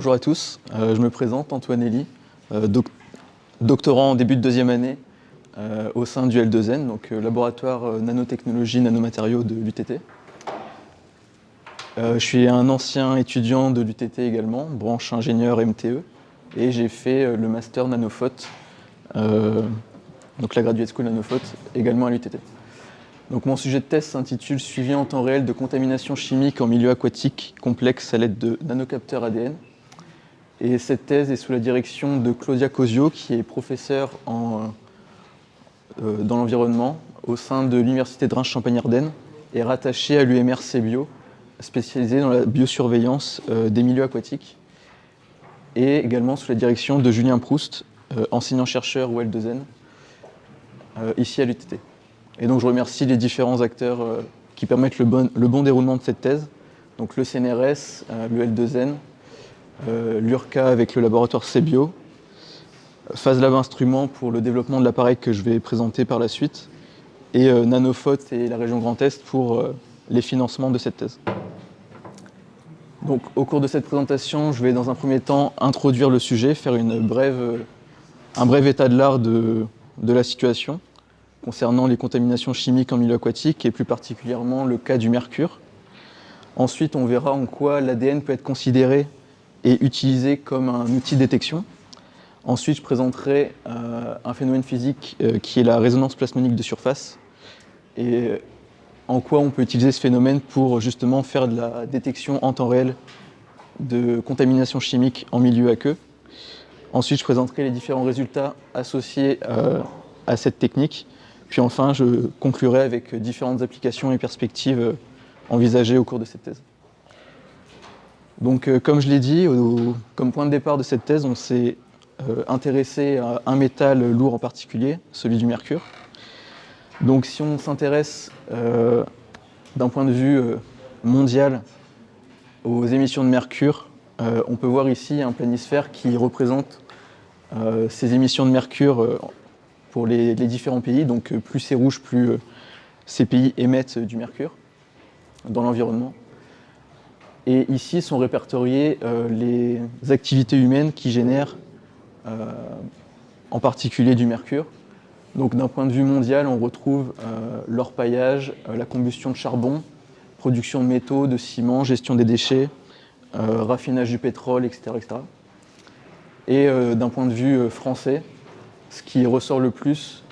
bonjour à tous. Je me présente, Antoine Elie, doctorant en début de deuxième année au sein du L2N, donc laboratoire nanotechnologie, nanomatériaux de l'UTT. Je suis un ancien étudiant de l'UTT également, branche ingénieur MTE, et j'ai fait le master Nanofot, donc la Graduate School Nanofot, également à l'UTT. Donc mon sujet de thèse s'intitule « Suivi en temps réel de contamination chimique en milieu aquatique complexe à l'aide de nanocapteurs ADN ». Et cette thèse est sous la direction de Claudia Cosio, qui est professeure dans l'environnement au sein de l'Université de Reims-Champagne-Ardenne et rattachée à l'UMR CBio, spécialisée dans la biosurveillance des milieux aquatiques, et également sous la direction de Julien Proust, enseignant-chercheur au L2N, ici à l'UTT. Et donc je remercie les différents acteurs qui permettent le bon déroulement de cette thèse, donc le CNRS, le L2N, l'URCA avec le laboratoire CBio, FaseLab Instruments pour le développement de l'appareil que je vais présenter par la suite, et Nanofot et la région Grand Est pour les financements de cette thèse. Donc au cours de cette présentation, je vais dans un premier temps introduire le sujet, faire un bref état de l'art de la situation concernant les contaminations chimiques en milieu aquatique et plus particulièrement le cas du mercure. Ensuite, on verra en quoi l'ADN peut être considéré et utilisé comme un outil de détection. Ensuite, je présenterai un phénomène physique qui est la résonance plasmonique de surface et en quoi on peut utiliser ce phénomène pour justement faire de la détection en temps réel de contamination chimique en milieu aqueux. Ensuite, je présenterai les différents résultats associés à cette technique. Puis enfin, je conclurai avec différentes applications et perspectives envisagées au cours de cette thèse. Donc, comme je l'ai dit, comme point de départ de cette thèse, on s'est intéressé à un métal lourd en particulier, celui du mercure. Donc, si on s'intéresse d'un point de vue mondial aux émissions de mercure, on peut voir ici un planisphère qui représente ces émissions de mercure pour les différents pays. Donc plus c'est rouge, plus ces pays émettent du mercure dans l'environnement. Et ici sont répertoriées les activités humaines qui génèrent en particulier du mercure. Donc d'un point de vue mondial, on retrouve l'orpaillage, la combustion de charbon, production de métaux, de ciment, gestion des déchets, raffinage du pétrole, etc. etc. Et d'un point de vue français, ce qui ressort le plus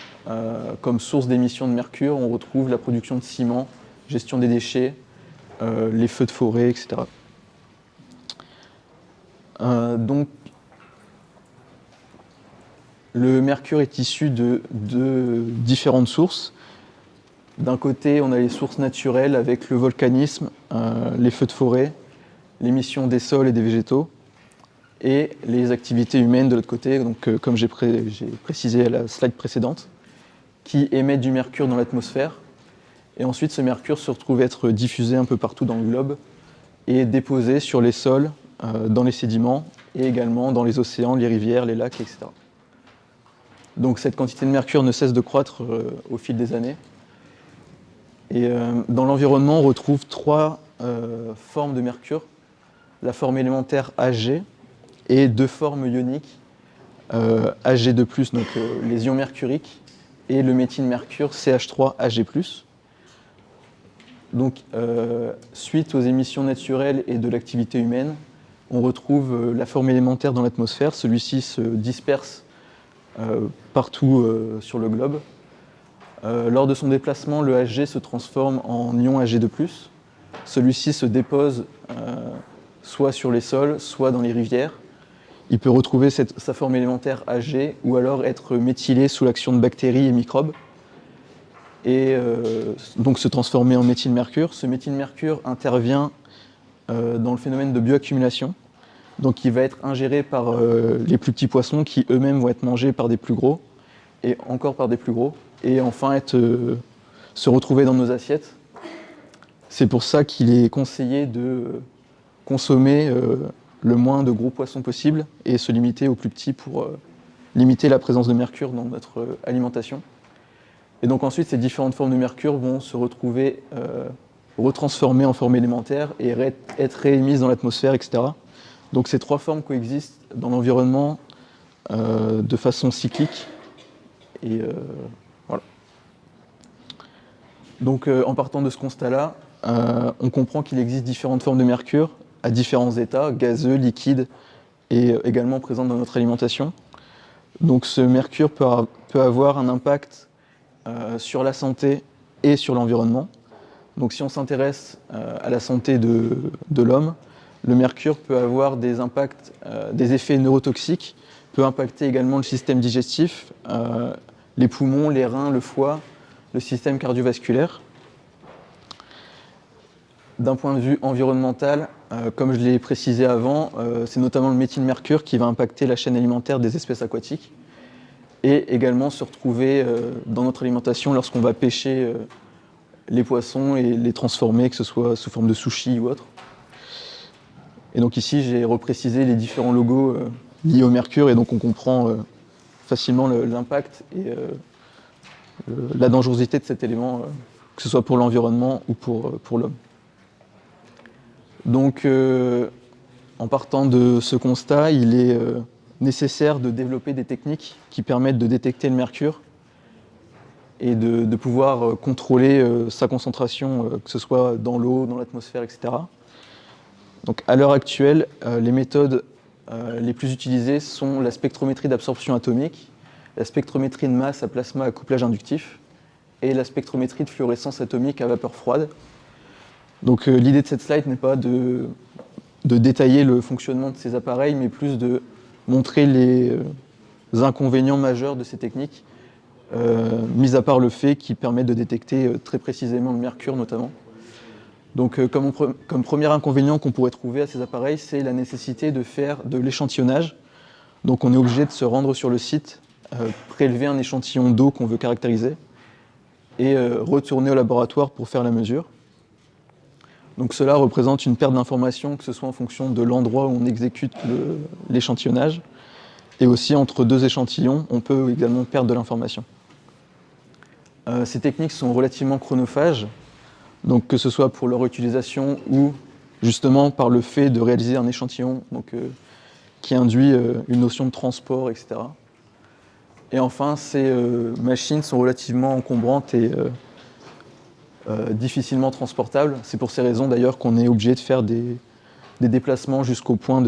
comme source d'émissions de mercure, on retrouve la production de ciment, gestion des déchets, les feux de forêt, etc. Donc, le mercure est issu de différentes sources. D'un côté, on a les sources naturelles avec le volcanisme, les feux de forêt, l'émission des sols et des végétaux, et les activités humaines de l'autre côté, donc, comme j'ai précisé à la slide précédente, qui émettent du mercure dans l'atmosphère. Et ensuite, ce mercure se retrouve être diffusé un peu partout dans le globe et déposé sur les sols, dans les sédiments, et également dans les océans, les rivières, les lacs, etc. Donc cette quantité de mercure ne cesse de croître au fil des années. Et dans l'environnement, on retrouve trois formes de mercure. La forme élémentaire Hg, et deux formes ioniques, Hg2+, donc les ions mercuriques, et le méthylmercure CH3Hg+. Donc, suite aux émissions naturelles et de l'activité humaine, on retrouve la forme élémentaire dans l'atmosphère. Celui-ci se disperse partout sur le globe. Lors de son déplacement, le Hg se transforme en ion Hg2+. Celui-ci se dépose soit sur les sols, soit dans les rivières. Il peut retrouver sa forme élémentaire Hg ou alors être méthylé sous l'action de bactéries et microbes et donc se transformer en méthylmercure. Ce méthylmercure intervient dans le phénomène de bioaccumulation. Donc il va être ingéré par les plus petits poissons qui eux-mêmes vont être mangés par des plus gros et encore par des plus gros et enfin se retrouver dans nos assiettes. C'est pour ça qu'il est conseillé de consommer le moins de gros poissons possible et se limiter aux plus petits pour limiter la présence de mercure dans notre alimentation. Et donc ensuite, ces différentes formes de mercure vont se retrouver retransformées en forme élémentaire et être réémises dans l'atmosphère, etc. Donc ces trois formes coexistent dans l'environnement de façon cyclique. Et voilà. Donc en partant de ce constat-là, on comprend qu'il existe différentes formes de mercure à différents états, gazeux, liquides, et également présentes dans notre alimentation. Donc ce mercure peut avoir un impact sur la santé et sur l'environnement. Donc si on s'intéresse à la santé de l'homme, le mercure peut avoir des impacts, des effets neurotoxiques, peut impacter également le système digestif, les poumons, les reins, le foie, le système cardiovasculaire. D'un point de vue environnemental, comme je l'ai précisé avant, c'est notamment le méthylmercure qui va impacter la chaîne alimentaire des espèces aquatiques et également se retrouver dans notre alimentation lorsqu'on va pêcher les poissons et les transformer, que ce soit sous forme de sushi ou autre. Et donc ici, j'ai reprécisé les différents logos liés au mercure, et donc on comprend facilement l'impact et la dangerosité de cet élément, que ce soit pour l'environnement ou pour l'homme. Donc, en partant de ce constat, il est nécessaire de développer des techniques qui permettent de détecter le mercure et de pouvoir contrôler sa concentration, que ce soit dans l'eau, dans l'atmosphère, etc. Donc, à l'heure actuelle, les méthodes les plus utilisées sont la spectrométrie d'absorption atomique, la spectrométrie de masse à plasma à couplage inductif et la spectrométrie de fluorescence atomique à vapeur froide. Donc l'idée de cette slide n'est pas de détailler le fonctionnement de ces appareils, mais plus de montrer les inconvénients majeurs de ces techniques, mis à part le fait qu'ils permettent de détecter très précisément le mercure notamment. Donc comme premier inconvénient qu'on pourrait trouver à ces appareils, c'est la nécessité de faire de l'échantillonnage. Donc on est obligé de se rendre sur le site, prélever un échantillon d'eau qu'on veut caractériser et retourner au laboratoire pour faire la mesure. Donc cela représente une perte d'informations, que ce soit en fonction de l'endroit où on exécute l'échantillonnage, et aussi entre deux échantillons, on peut également perdre de l'information. Ces techniques sont relativement chronophages, donc que ce soit pour leur utilisation ou justement par le fait de réaliser un échantillon qui induit une notion de transport, etc. Et enfin, ces machines sont relativement encombrantes et difficilement transportables. C'est pour ces raisons d'ailleurs qu'on est obligé de faire des déplacements jusqu'au point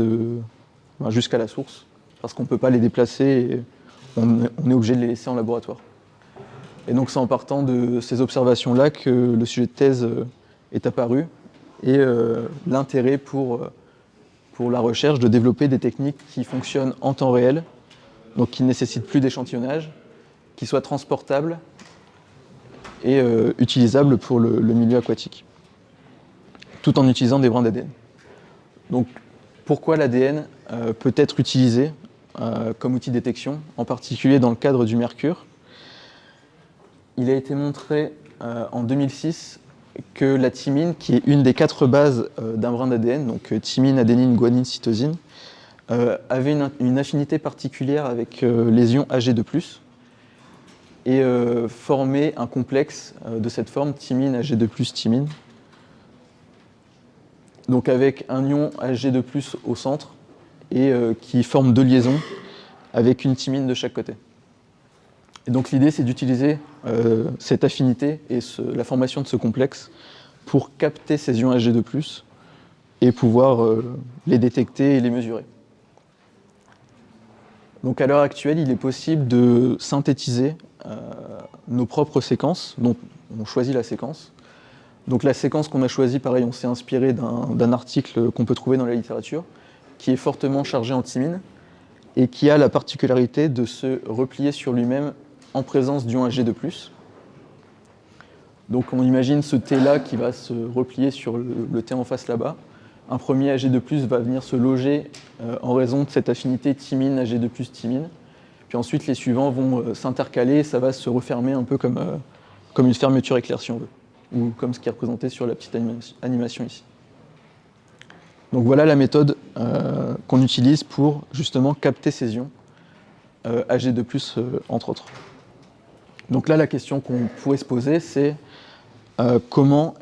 jusqu'à la source, parce qu'on ne peut pas les déplacer et on est obligé de les laisser en laboratoire. Et donc c'est en partant de ces observations-là que le sujet de thèse est apparu, et l'intérêt pour la recherche de développer des techniques qui fonctionnent en temps réel, donc qui ne nécessitent plus d'échantillonnage, qui soient transportables et utilisable pour le milieu aquatique, tout en utilisant des brins d'ADN. Donc, pourquoi l'ADN peut être utilisé comme outil de détection, en particulier dans le cadre du mercure? Il a été montré en 2006 que la thymine, qui est une des 4 bases d'un brin d'ADN, donc thymine, adénine, guanine, cytosine, avait une affinité particulière avec les ions Ag2+, et former un complexe de cette forme, thymine, Ag2+, thymine. Donc avec un ion Ag2+, au centre, et qui forme 2 liaisons avec une thymine de chaque côté. Et donc l'idée, c'est d'utiliser cette affinité et la formation de ce complexe pour capter ces ions Ag2+, et pouvoir les détecter et les mesurer. Donc à l'heure actuelle, il est possible de synthétiser nos propres séquences, dont on choisit la séquence. Donc la séquence qu'on a choisie, pareil, on s'est inspiré d'un article qu'on peut trouver dans la littérature, qui est fortement chargé en thymine et qui a la particularité de se replier sur lui-même en présence d'ion Ag2+. Donc on imagine ce T-là qui va se replier sur le T en face là-bas. Un premier Ag2+, va venir se loger en raison de cette affinité thymine, Ag2+, thymine. Puis ensuite, les suivants vont s'intercaler et ça va se refermer un peu comme une fermeture éclair, si on veut, ou comme ce qui est représenté sur la petite animation ici. Donc voilà la méthode qu'on utilise pour justement capter ces ions, Ag2+, entre autres. Donc là, la question qu'on pourrait se poser, c'est comment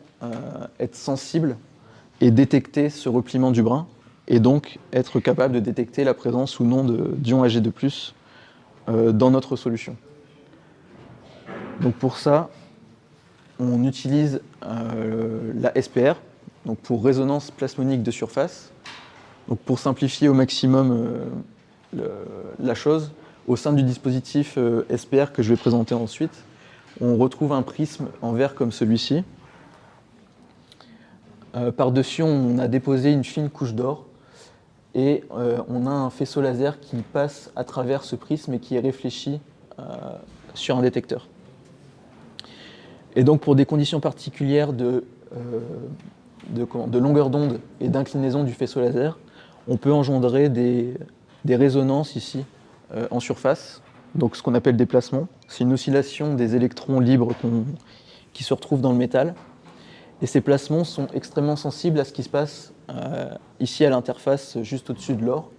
être sensible et détecter ce repliement du brin, et donc être capable de détecter la présence ou non d'ions Ag2+, dans notre solution. Donc pour ça, on utilise la SPR, donc pour résonance plasmonique de surface. Donc pour simplifier au maximum la chose, au sein du dispositif SPR que je vais présenter ensuite, on retrouve un prisme en verre comme celui-ci. Par-dessus, on a déposé une fine couche d'or et on a un faisceau laser qui passe à travers ce prisme et qui est réfléchi sur un détecteur. Et donc pour des conditions particulières de longueur d'onde et d'inclinaison du faisceau laser, on peut engendrer des résonances ici en surface, donc ce qu'on appelle des placements. C'est une oscillation des électrons libres qui se retrouvent dans le métal. Et ces placements sont extrêmement sensibles à ce qui se passe ici à l'interface juste au-dessus de l'or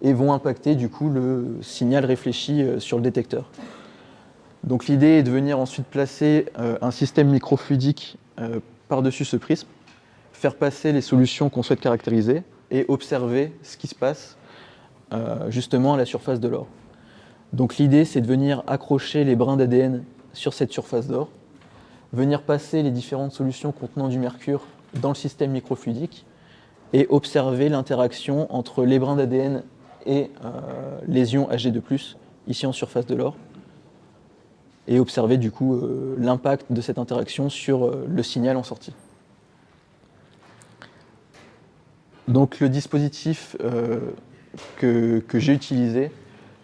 et vont impacter du coup le signal réfléchi sur le détecteur. Donc l'idée est de venir ensuite placer un système microfluidique par-dessus ce prisme, faire passer les solutions qu'on souhaite caractériser et observer ce qui se passe justement à la surface de l'or. Donc l'idée c'est de venir accrocher les brins d'ADN sur cette surface d'or, venir passer les différentes solutions contenant du mercure dans le système microfluidique et observer l'interaction entre les brins d'ADN et les ions Ag2+, ici en surface de l'or, et observer du coup l'impact de cette interaction sur le signal en sortie. Donc le dispositif que j'ai utilisé,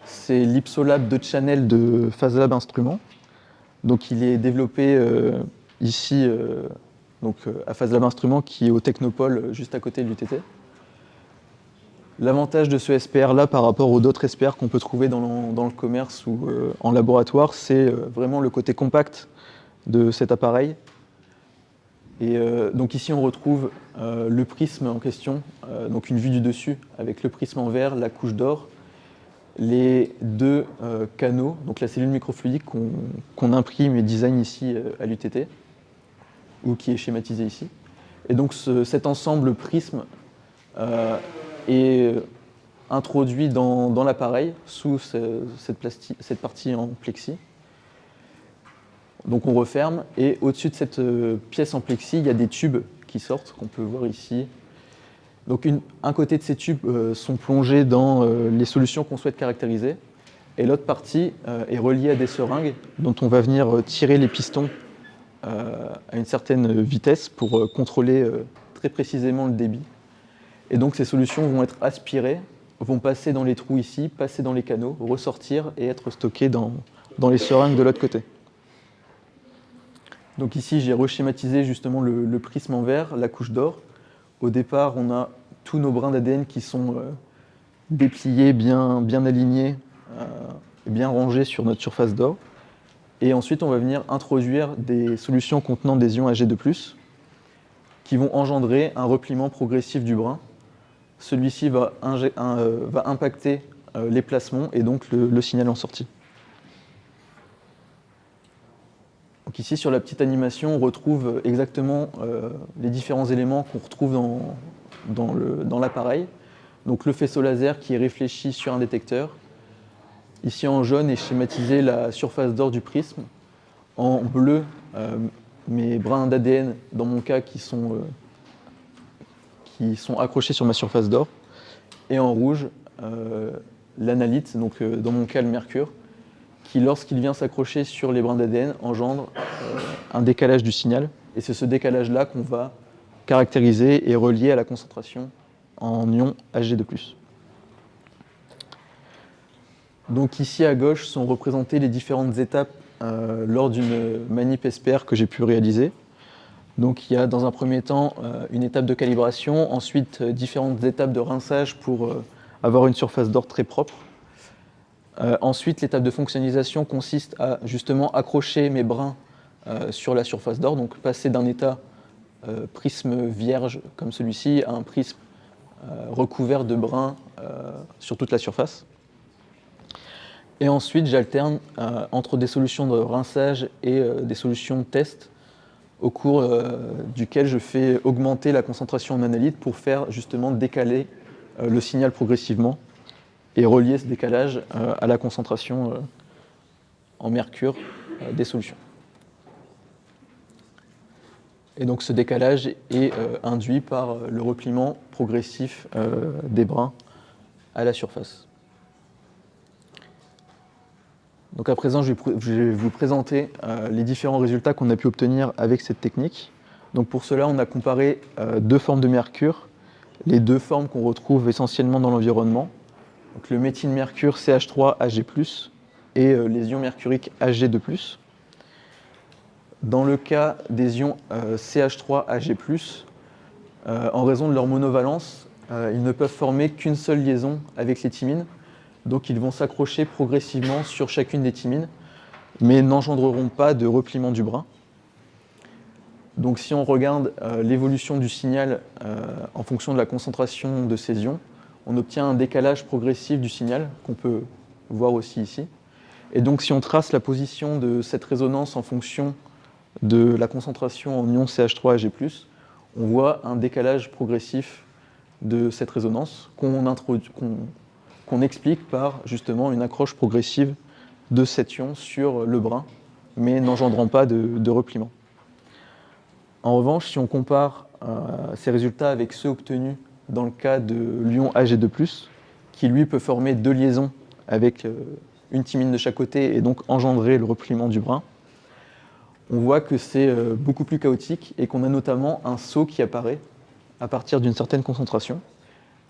c'est l'Ipsolab 2 Channel de PhaseLab Instruments. Donc il est développé ici à PhaseLab Instruments qui est au Technopole juste à côté de l'UTT. L'avantage de ce SPR-là par rapport aux autres SPR qu'on peut trouver dans le commerce ou en laboratoire, c'est vraiment le côté compact de cet appareil. Et donc ici on retrouve le prisme en question, donc une vue du dessus avec le prisme en verre, la couche d'or, les deux canaux, donc la cellule microfluidique qu'on imprime et design ici à l'UTT, ou qui est schématisé ici. Et donc cet ensemble prisme est introduit dans l'appareil sous cette partie en plexi. Donc on referme et au-dessus de cette pièce en plexi, il y a des tubes qui sortent, qu'on peut voir ici. Donc un côté de ces tubes sont plongés dans les solutions qu'on souhaite caractériser et l'autre partie est reliée à des seringues dont on va venir tirer les pistons à une certaine vitesse pour contrôler très précisément le débit. Et donc ces solutions vont être aspirées, vont passer dans les trous ici, passer dans les canaux, ressortir et être stockées dans les seringues de l'autre côté. Donc ici j'ai reschématisé justement le prisme en verre, la couche d'or. Au départ on a tous nos brins d'ADN qui sont dépliés, bien alignés, bien rangés sur notre surface d'or. Et ensuite on va venir introduire des solutions contenant des ions Ag2+, qui vont engendrer un repliement progressif du brin. Celui-ci va impacter les placements et donc le signal en sortie. Donc ici sur la petite animation, on retrouve exactement les différents éléments qu'on retrouve dans l'appareil. Donc le faisceau laser qui est réfléchi sur un détecteur. Ici en jaune est schématisée la surface d'or du prisme. En bleu, mes brins d'ADN, dans mon cas, qui sont accrochés sur ma surface d'or. Et en rouge, l'analyte, donc dans mon cas le mercure, qui lorsqu'il vient s'accrocher sur les brins d'ADN engendre un décalage du signal. Et c'est ce décalage-là qu'on va caractériser et relier à la concentration en ions Ag2+. Donc ici à gauche sont représentées les différentes étapes lors d'une manip SPR que j'ai pu réaliser. Donc il y a dans un premier temps une étape de calibration, ensuite différentes étapes de rinçage pour avoir une surface d'or très propre. Ensuite l'étape de fonctionnalisation consiste à justement accrocher mes brins sur la surface d'or, donc passer d'un état prisme vierge comme celui-ci à un prisme recouvert de brins sur toute la surface. Et ensuite, j'alterne entre des solutions de rinçage et des solutions de test au cours duquel je fais augmenter la concentration en analyte pour faire justement décaler le signal progressivement et relier ce décalage à la concentration en mercure des solutions. Et donc ce décalage est induit par le repliement progressif des brins à la surface. Donc à présent, je vais vous présenter les différents résultats qu'on a pu obtenir avec cette technique. Donc pour cela, on a comparé deux formes de mercure, les deux formes qu'on retrouve essentiellement dans l'environnement. Donc le méthylmercure CH3Ag+, et les ions mercuriques Ag2+. Dans le cas des ions CH3Ag+, en raison de leur monovalence, ils ne peuvent former qu'une seule liaison avec les thymines, donc ils vont s'accrocher progressivement sur chacune des thymines, mais n'engendreront pas de repliement du brin. Donc si on regarde l'évolution du signal en fonction de la concentration de ces ions, on obtient un décalage progressif du signal, qu'on peut voir aussi ici. Et donc si on trace la position de cette résonance en fonction de la concentration en ion CH3Ag+, on voit un décalage progressif de cette résonance qu'on explique par justement une accroche progressive de cet ion sur le brin, mais n'engendrant pas de repliement. En revanche, si on compare ces résultats avec ceux obtenus dans le cas de l'ion Ag2+, qui lui peut former deux liaisons avec une thymine de chaque côté et donc engendrer le repliement du brin, on voit que c'est beaucoup plus chaotique et qu'on a notamment un saut qui apparaît à partir d'une certaine concentration.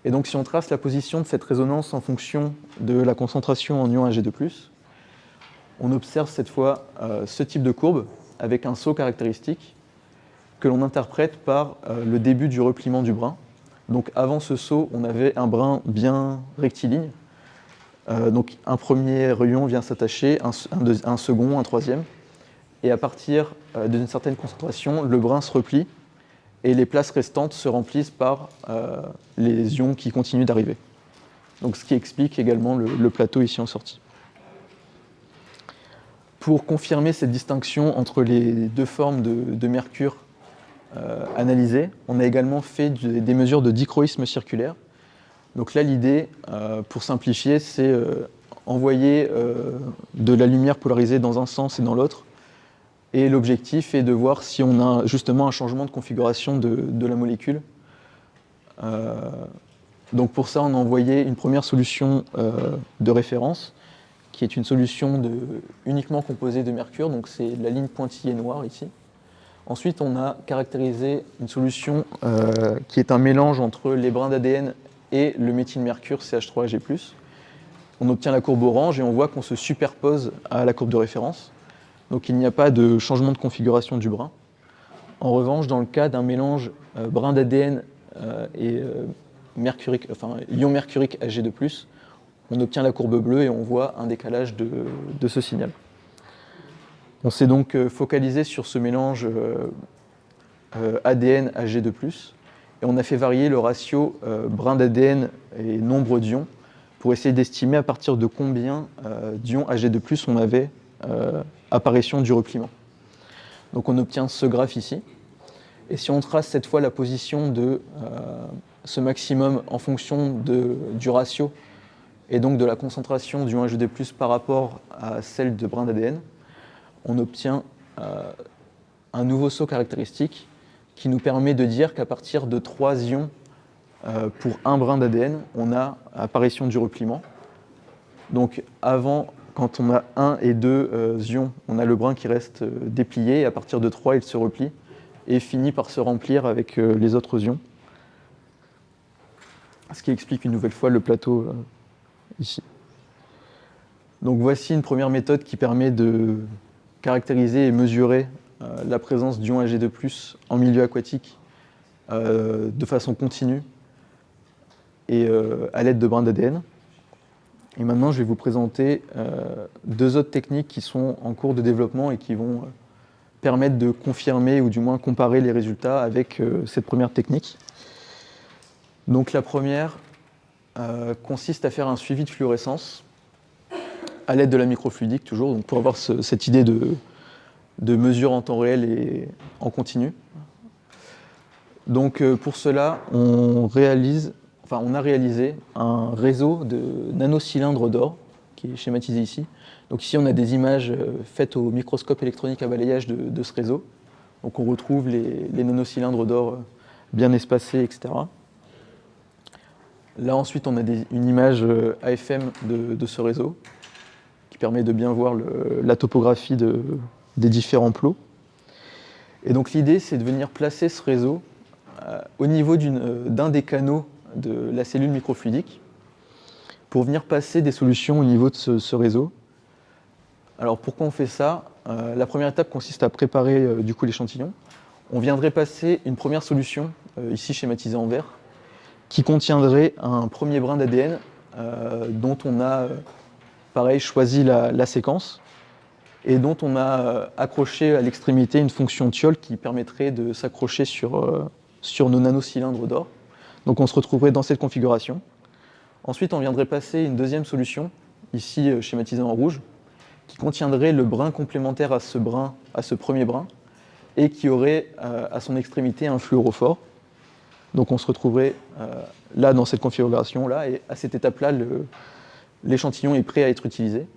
Et donc si on trace la position de cette résonance en fonction de la concentration en ion Ag2+, on observe cette fois ce type de courbe avec un saut caractéristique que l'on interprète par le début du repliement du brin. Donc avant ce saut, on avait un brin bien rectiligne. Donc un premier ion vient s'attacher, un second, un troisième. Et à partir d'une certaine concentration, le brin se replie et les places restantes se remplissent par les ions qui continuent d'arriver. Donc ce qui explique également le plateau ici en sortie. Pour confirmer cette distinction entre les deux formes de mercure analysées, on a également fait des mesures de dichroïsme circulaire. Donc là, l'idée, pour simplifier, c'est envoyer de la lumière polarisée dans un sens et dans l'autre. Et l'objectif est de voir si on a justement un changement de configuration de la molécule. Donc pour ça, on a envoyé une première solution de référence, qui est une solution uniquement composée de mercure, donc c'est la ligne pointillée noire ici. Ensuite, on a caractérisé une solution qui est un mélange entre les brins d'ADN et le méthylmercure CH3Ag+. On obtient la courbe orange et on voit qu'on se superpose à la courbe de référence. Donc il n'y a pas de changement de configuration du brin. En revanche, dans le cas d'un mélange brin d'ADN et ion mercurique Ag2+, on obtient la courbe bleue et on voit un décalage de ce signal. On s'est donc focalisé sur ce mélange ADN Ag2+, et on a fait varier le ratio brin d'ADN et nombre d'ions pour essayer d'estimer à partir de combien d'ions Ag2+ on avait apparition du repliement. Donc on obtient ce graphe ici. Et si on trace cette fois la position de ce maximum en fonction du ratio et donc de la concentration d'ion Ag2+ par rapport à celle de brin d'ADN, on obtient un nouveau saut caractéristique qui nous permet de dire qu'à partir de 3 ions pour un brin d'ADN, on a apparition du repliement. Donc avant, quand on a 1 et 2 ions, on a le brin qui reste déplié, et à partir de 3, il se replie et finit par se remplir avec les autres ions. Ce qui explique une nouvelle fois le plateau ici. Donc voici une première méthode qui permet de caractériser et mesurer la présence d'ions Ag2+ en milieu aquatique de façon continue et à l'aide de brins d'ADN. Et maintenant, je vais vous présenter deux autres techniques qui sont en cours de développement et qui vont permettre de confirmer ou du moins comparer les résultats avec cette première technique. Donc la première consiste à faire un suivi de fluorescence à l'aide de la microfluidique toujours, donc pour avoir cette idée de mesure en temps réel et en continu. Donc pour cela, on a réalisé un réseau de nanocylindres d'or, qui est schématisé ici. Donc ici, on a des images faites au microscope électronique à balayage de ce réseau. Donc on retrouve les nanocylindres d'or bien espacés, etc. Là ensuite, on a une image AFM de ce réseau, qui permet de bien voir la topographie des différents plots. Et donc l'idée, c'est de venir placer ce réseau au niveau d'un des canaux de la cellule microfluidique pour venir passer des solutions au niveau de ce réseau. Alors pourquoi on fait ça? La première étape consiste à préparer du coup l'échantillon. On viendrait passer une première solution, ici schématisée en vert, qui contiendrait un premier brin d'ADN dont on a, pareil, choisi la séquence et dont on a accroché à l'extrémité une fonction thiol qui permettrait de s'accrocher sur nos nanocylindres d'or. Donc on se retrouverait dans cette configuration. Ensuite, on viendrait passer une deuxième solution, ici schématisée en rouge, qui contiendrait le brin complémentaire à ce premier brin, et qui aurait à son extrémité un fluorophore. Donc on se retrouverait là dans cette configuration-là, et à cette étape-là, l'échantillon est prêt à être utilisé.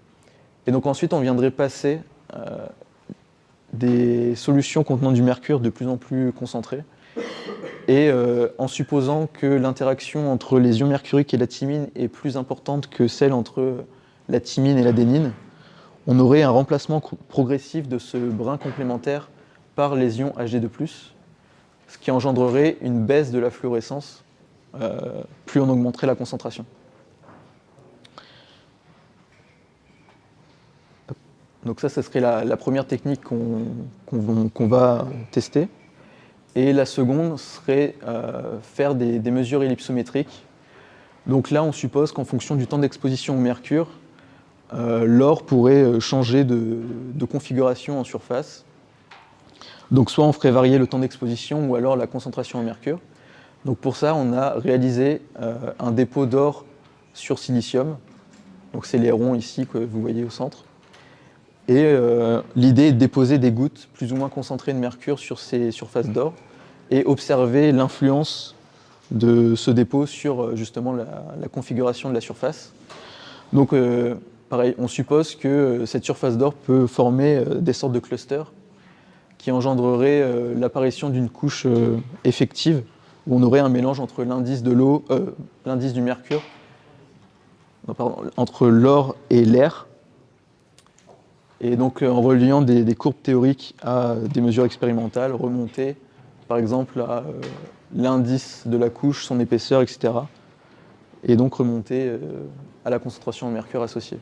Et donc ensuite, on viendrait passer des solutions contenant du mercure de plus en plus concentrées, et en supposant que l'interaction entre les ions mercuriques et la thymine est plus importante que celle entre la thymine et l'adénine, on aurait un remplacement progressif de ce brin complémentaire par les ions Hg2+, ce qui engendrerait une baisse de la fluorescence, plus on augmenterait la concentration. Donc ça serait la première technique qu'on va tester. Et la seconde serait faire des mesures ellipsométriques. Donc là, on suppose qu'en fonction du temps d'exposition au mercure, l'or pourrait changer de configuration en surface. Donc soit on ferait varier le temps d'exposition ou alors la concentration en mercure. Donc pour ça, on a réalisé un dépôt d'or sur silicium. Donc c'est les ronds ici que vous voyez au centre. Et l'idée est de déposer des gouttes plus ou moins concentrées de mercure sur ces surfaces d'or et observer l'influence de ce dépôt sur justement la configuration de la surface. Donc pareil, on suppose que cette surface d'or peut former des sortes de clusters qui engendreraient l'apparition d'une couche effective où on aurait un mélange entre l'indice du mercure, entre l'or et l'air. Et donc en reliant des courbes théoriques à des mesures expérimentales, remonter par exemple à l'indice de la couche, son épaisseur, etc. Et donc remonter à la concentration en mercure associée.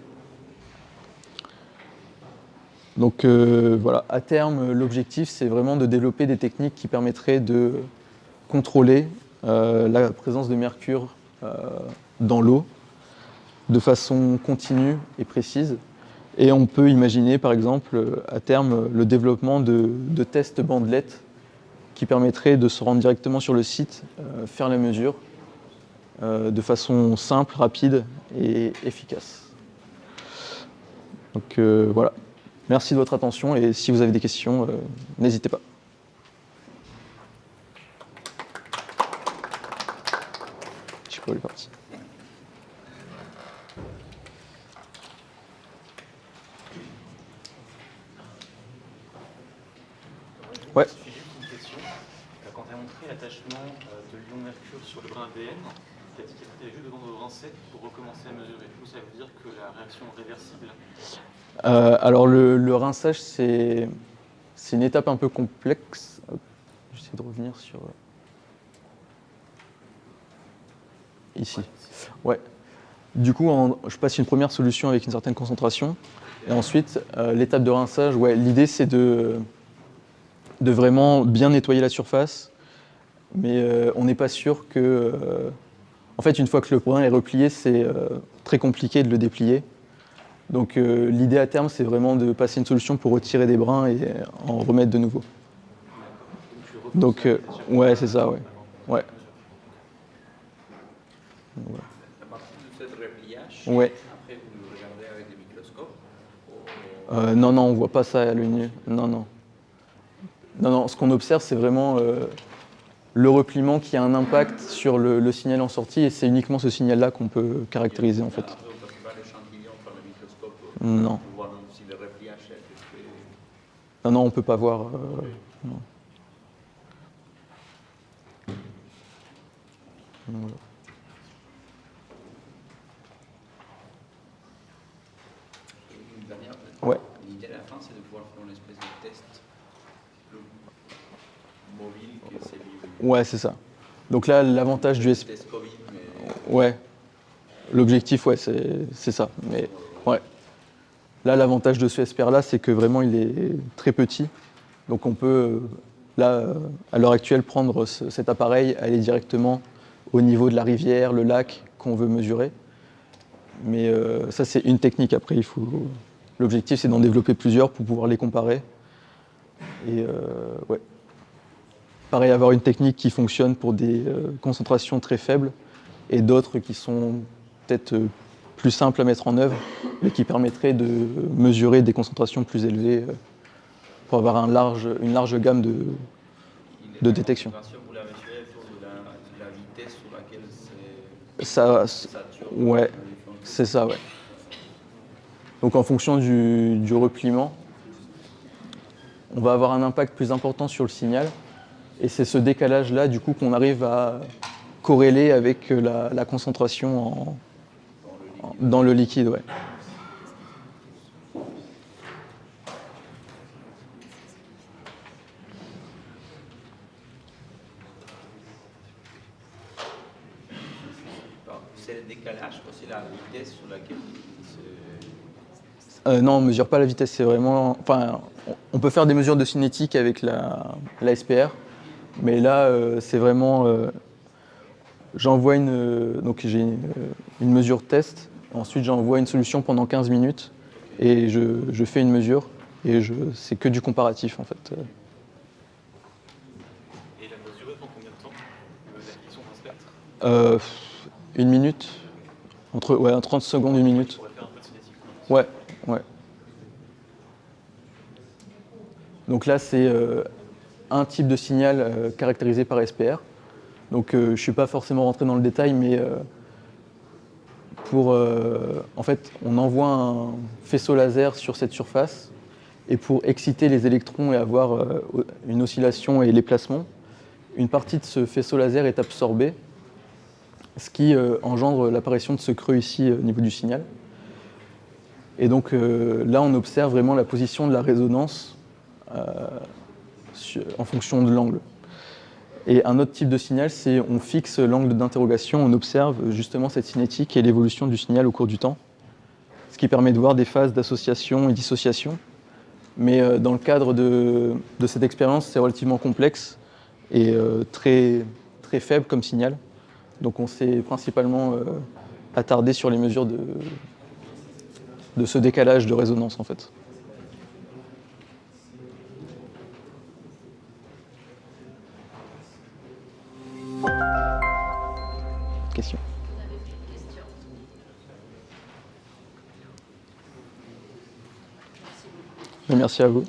Donc voilà, à terme, l'objectif c'est vraiment de développer des techniques qui permettraient de contrôler la présence de mercure dans l'eau de façon continue et précise. Et on peut imaginer, par exemple, à terme, le développement de tests bandelettes qui permettraient de se rendre directement sur le site, faire la mesure de façon simple, rapide et efficace. Donc voilà. Merci de votre attention et si vous avez des questions, n'hésitez pas. Je peux aller partir. Ouais. Une question. Quand tu as montré l'attachement de l'ion mercure sur le brin ADN, tu as dit qu'il fallait juste besoin de rincer pour recommencer à mesurer. Du coup, ça veut dire que la réaction est réversible? Alors le rinçage, c'est une étape un peu complexe. J'essaie de revenir sur... Ici. Ouais. Du coup, je passe une première solution avec une certaine concentration. Et ensuite, l'étape de rinçage, ouais, l'idée c'est de vraiment bien nettoyer la surface. Mais on n'est pas sûr que... en fait, une fois que le brin est replié, c'est très compliqué de le déplier. Donc l'idée à terme, c'est vraiment de passer une solution pour retirer des brins et en remettre de nouveau. Donc ouais, c'est ça, ouais. Ouais. À partir de ce repliage, Ouais. après vous le regardez avec des microscopes, Non, non, on ne voit pas ça à l'œil nu. Non, non. Non, non, ce qu'on observe, c'est vraiment le repliement qui a un impact sur le signal en sortie, et c'est uniquement ce signal-là qu'on peut caractériser en fait. Après, on passe pas l'échantillon par le microscope Non. pour voir si le repliage est fait. Non, non, on ne peut pas voir. Non. Voilà. Une dernière, Ouais. l'idée à la fin, c'est de pouvoir faire une espèce de test plus mobile que celui Ouais, c'est ça. Donc là, l'avantage du SP. test Covid, mais Ouais. L'objectif, ouais, c'est ça. Mais ouais. Là, l'avantage de ce SPR-là, c'est que vraiment, il est très petit. Donc on peut, là, à l'heure actuelle, prendre cet appareil, aller directement au niveau de la rivière, le lac qu'on veut mesurer. Mais ça, c'est une technique. Après, l'objectif, c'est d'en développer plusieurs pour pouvoir les comparer. Et ouais. Pareil, avoir une technique qui fonctionne pour des concentrations très faibles et d'autres qui sont peut-être plus simples à mettre en œuvre, mais qui permettraient de mesurer des concentrations plus élevées pour avoir une large gamme de détection. vous la mesurez autour de la vitesse sur laquelle Ça, sature. ouais, c'est ça, ouais. Donc en fonction du repliement, on va avoir un impact plus important sur le signal. Et c'est ce décalage-là, du coup, qu'on arrive à corréler avec la concentration dans le liquide. Ouais. C'est le décalage ou c'est la vitesse sur laquelle Non, on ne mesure pas la vitesse, c'est vraiment. Enfin, on peut faire des mesures de cinétique avec la SPR, mais là, c'est vraiment. J'envoie donc j'ai une mesure test, ensuite j'envoie une solution pendant 15 minutes, et je fais une mesure, et c'est que du comparatif en fait. Et la mesurée prend combien de temps la fixation d'un spectre? Une minute, entre 30 secondes, une minute. On pourrait faire un peu de cinétique. Ouais, ouais. Donc là, c'est un type de signal caractérisé par SPR. Donc je ne suis pas forcément rentré dans le détail, mais en fait, on envoie un faisceau laser sur cette surface, et pour exciter les électrons et avoir une oscillation et les placements, une partie de ce faisceau laser est absorbée, ce qui engendre l'apparition de ce creux ici au niveau du signal. Et donc là, on observe vraiment la position de la résonance en fonction de l'angle. Et un autre type de signal, c'est on fixe l'angle d'interrogation, on observe justement cette cinétique et l'évolution du signal au cours du temps, ce qui permet de voir des phases d'association et dissociation. Mais dans le cadre de cette expérience, c'est relativement complexe et très, très faible comme signal. Donc on s'est principalement attardé sur les mesures de ce décalage de résonance en fait. Question. Merci à vous.